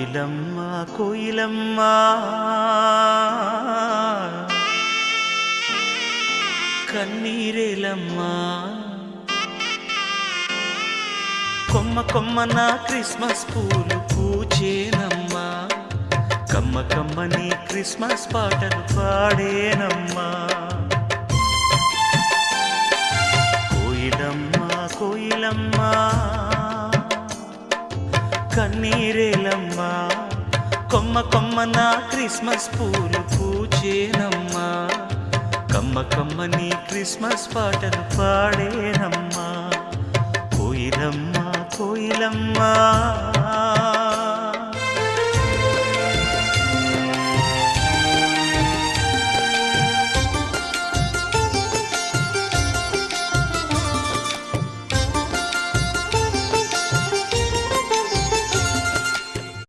కోయిలమ్మ కోయిలమ్మ కన్నీరేలమ్మ కొమ్మ Kommana Christmas పూలు పూచేనమ్మా కమ్మ కమ్మని Christmas పాటలు పాడేనమ్మా కోయిలమ్మ కోయిలమ్మ కన్నీరేలమ్మ కొమ్మ కొమ్మన క్రిస్మస్ పూలు పూచేనమ్మా కమ్మ కమ్మని క్రిస్మస్ పాటలు పాడేనమ్మా కోయిలమ్మ కోయిలమ్మ